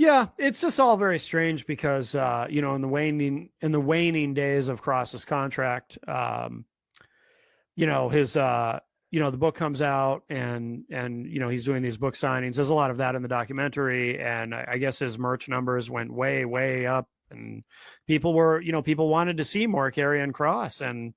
Yeah, it's just all very strange because you know, in the waning days of Kross's contract, you know, his you know, the book comes out and you know, he's doing these book signings. There's a lot of that in the documentary, and I guess his merch numbers went way up, and people were, you know, people wanted to see more Karrion Kross, and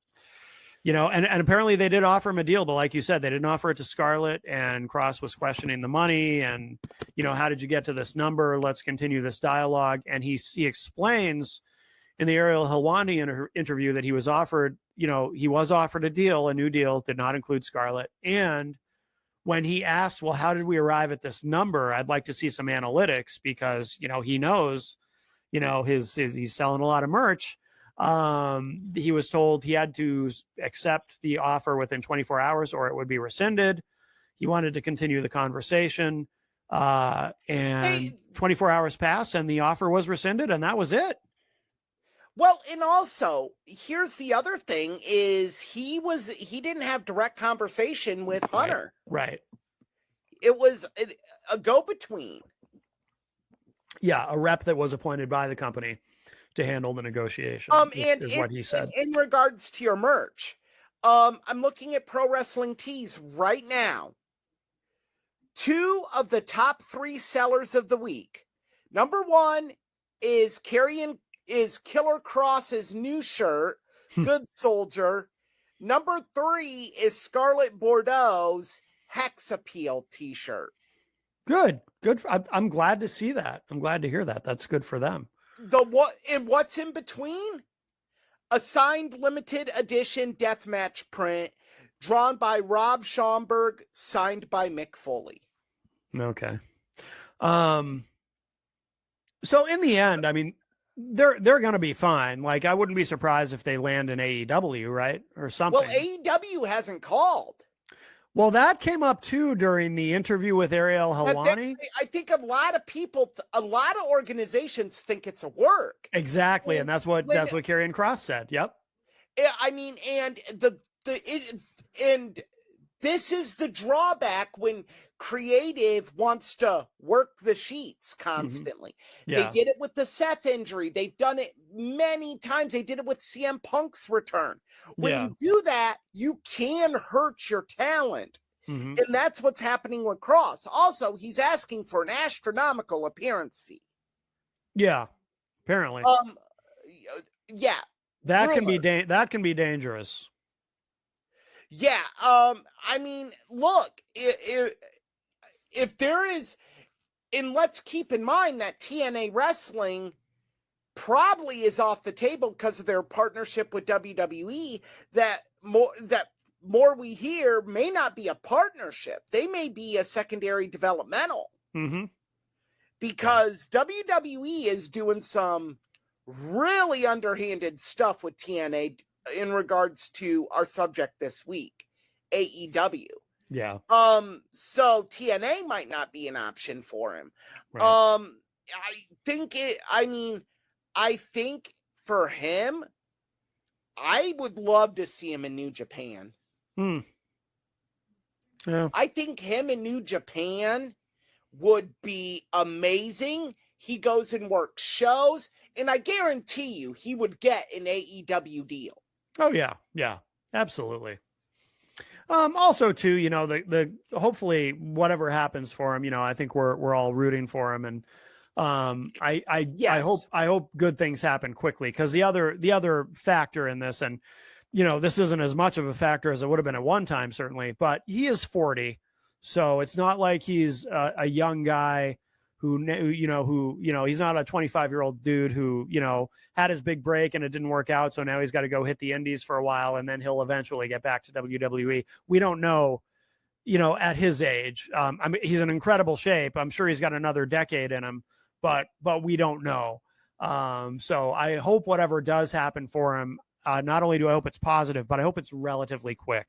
you know, and apparently they did offer him a deal, but like you said, they didn't offer it to Scarlett, and Kross was questioning the money and, you know, how did you get to this number? Let's continue this dialogue. And he explains in the Ariel Helwani interview that he was offered, you know, he was offered a deal, a new deal, did not include Scarlett. And when he asked, well, how did we arrive at this number? I'd like to see some analytics because, you know, he knows, you know, he's selling a lot of merch. He was told he had to accept the offer within 24 hours or it would be rescinded. He wanted to continue the conversation. And 24 hours passed and the offer was rescinded, and that was it. Well, and also, here's the other thing is he didn't have direct conversation with Hunter. Right. It was a go-between. Yeah, a rep that was appointed by the company to handle the negotiation is what he said. In regards to your merch, I'm looking at Pro Wrestling Tees right now. 2 of the top 3 sellers of the week. Number 1 is Killer Kross's new shirt, Good Soldier. Number 3 is Scarlett Bordeaux's Hex Appeal t-shirt. Good. I'm glad to see that. I'm glad to hear that. That's good for them. What's in between? A signed limited edition deathmatch print drawn by Rob Schomburg, signed by Mick Foley. Okay. So in the end, I mean, they're going to be fine. Like, I wouldn't be surprised if they land in AEW, right? Or something. Well, AEW hasn't called. Well, that came up too during the interview with Ariel Helwani. I think a lot of people, a lot of organizations think it's a work. Exactly, and that's what Karrion Kross said. Yep. I mean, and this is the drawback when creative wants to work the sheets constantly. Mm-hmm. Yeah. They did it with the Seth injury. They've done it many times. They did it with CM Punk's return. When you do that, you can hurt your talent. Mm-hmm. And that's what's happening with Kross. Also, he's asking for an astronomical appearance fee. Yeah, apparently. Yeah. That can be dangerous. Yeah. I mean, look, if there is, and let's keep in mind that TNA Wrestling probably is off the table because of their partnership with WWE, that more we hear may not be a partnership. They may be a secondary developmental. Mm-hmm. Because WWE is doing some really underhanded stuff with TNA in regards to our subject this week, AEW. Yeah. So TNA might not be an option for him. Right. I think for him, I would love to see him in New Japan. Yeah. I think him in New Japan would be amazing. He goes and works shows, and I guarantee you he would get an AEW deal. Oh yeah. Yeah, absolutely. Also too, you know, the hopefully whatever happens for him, you know, I think we're all rooting for him, and I hope good things happen quickly, because the other factor in this, and you know, this isn't as much of a factor as it would have been at one time, certainly, but he is 40, so it's not like he's a young guy who he's not a 25-year-old dude who, you know, had his big break and it didn't work out, so now he's got to go hit the indies for a while and then he'll eventually get back to WWE. We don't know, you know, at his age. I mean, he's in incredible shape. I'm sure he's got another decade in him, but we don't know. So I hope whatever does happen for him, not only do I hope it's positive, but I hope it's relatively quick.